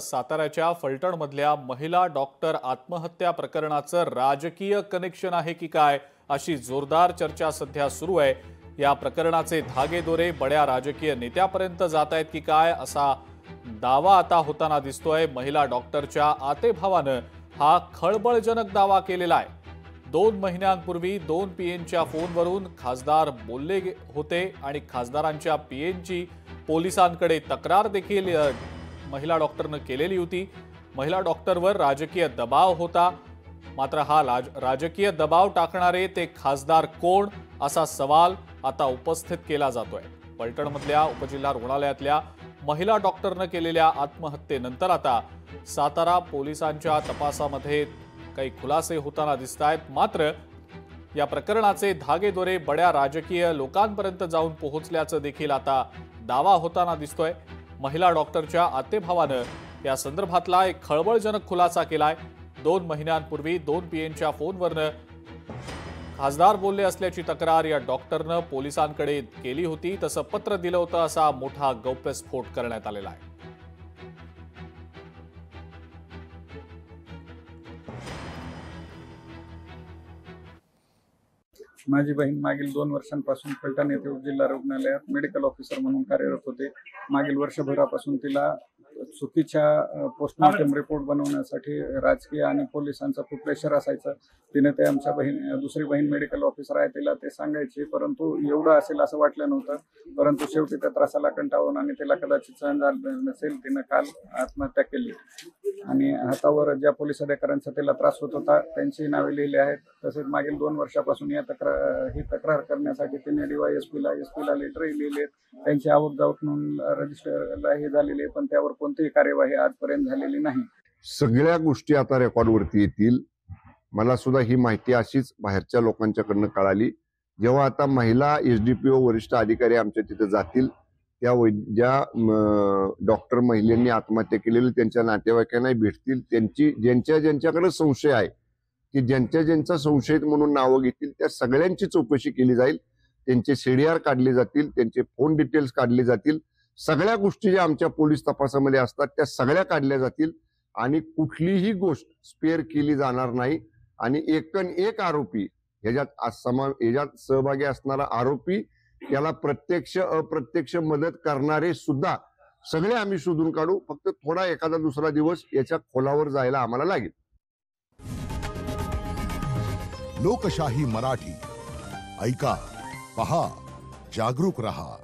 साताऱ्याच्या फलटणमधल्या महिला डॉक्टर आत्महत्या प्रकरणाचं राजकीय कनेक्शन आहे की काय अशी जोरदार चर्चा सध्या सुरू आहे। या प्रकरणाचे धागेदोरे बड्या राजकीय नेत्यापर्यंत जात आहेत की काय असा दावा आता होताना दिसतोय। महिला डॉक्टरच्या आतेभावानं हा खळबळजनक दावा केलेला आहे। 2 महिन्यांपूर्वी 2 पीएनच्या फोनवरून खासदार बोलले होते आणि खासदारांच्या पीएनची पोलिसांकडे तक्रार देखील महिला डॉक्टरने केलेली होती। महिला डॉक्टरवर राजकीय दबाव होता, मात्र हा राजकीय दबाव टाकणारे ते खासदार कोण असा सवाल आता उपस्थित केला जातोय। फलटणमधल्या उपजिल्हा रुग्णालयातल्या महिला डॉक्टरने केलेल्या आत्महत्येनंतर आता सातारा पोलिसांच्या तपासामध्ये काही खुलासे होताना दिसतायत। मात्र या प्रकरणाचे धागेदोरे बड्या राजकीय लोकांपर्यंत जाऊन पोहोचल्याचं देखील आता दावा होताना दिसतोय। महिला डॉक्टरच्या आतेभावानं या संदर्भातला एक खळबळजनक खुलासा केलाय। 2 महिन्यांपूर्वी 2 पीएनच्या फोनवरनं खासदार बोलले असल्याची तक्रार या डॉक्टरनं पोलिसांकडे केली होती, तसं पत्र दिलं होतं असा मोठा गौप्यस्फोट करण्यात आलेला आहे। माझी बहीण मागील 2 वर्षांपासून फलटण येथे जिल्हा रुग्णालयात मेडिकल ऑफिसर म्हणून कार्यरत होते। मागील वर्षभरापासून तिला चुकीच्या पोस्टमॉर्टम रिपोर्ट बनवण्यासाठी राजकीय आणि पोलिसांचा खूप प्रेशर असायचं। तिने ते आमच्या दुसरी बहीण मेडिकल ऑफिसर आहे तिला ते सांगायची, परंतु एवढं असेल असं वाटलं नव्हतं। परंतु शेवटी त्या त्रासाला कंटाळून आणि तिला कदाचित सहन झालं नसेल, तिनं काल आत्महत्या केली। आणि हातावर ज्या पोलीस अधिकाऱ्यांचा तिला त्रास होत होता त्यांची नावे लिहिली आहेत। तसेच मागील 2 वर्षापासून ही तक्रार करण्यासाठी तिने एसपीला लेटरही लिहिले। त्यांची आवक जावक म्हणून रजिस्टरला हे झालेली, पण त्यावर कोणतीही कार्यवाही आजपर्यंत झालेली नाही। सगळ्या गोष्टी आता रेकॉर्डवरती येतील। मला सुद्धा ही माहिती अशीच बाहेरच्या लोकांच्याकडनं कळाली। जेव्हा आता महिला एसडीपीओ वरिष्ठ अधिकारी आमच्या तिथे जातील, त्या ज्या डॉक्टर महिलांनी आत्महत्या केलेली त्यांच्या नातेवाईकांना भेटतील, ज्यांच्याकडे संशय आहे की ज्यांचा संशयित म्हणून नावं घेतील त्या सगळ्यांची चौकशी केली जाईल। त्यांचे सीडीआर काढले जातील, त्यांचे फोन डिटेल्स काढले जातील। सगळ्या गोष्टी ज्या आमच्या पोलीस तपासामध्ये असतात त्या सगळ्या काढल्या जातील आणि कुठलीही गोष्ट स्पेअर केली जाणार नाही। आणि एक आरोपी ह्याच्यात सहभागी असणारा आरोपी, त्याला प्रत्यक्ष अप्रत्यक्ष मदत करणारे सुद्धा सगळे आम्ही शोधून काढू। फक्त थोडा एखादा दुसरा दिवस याच्या खोलावर जायला आम्हाला लागेल। लोकशाही मराठी ऐका, पहा, जागरूक रहा।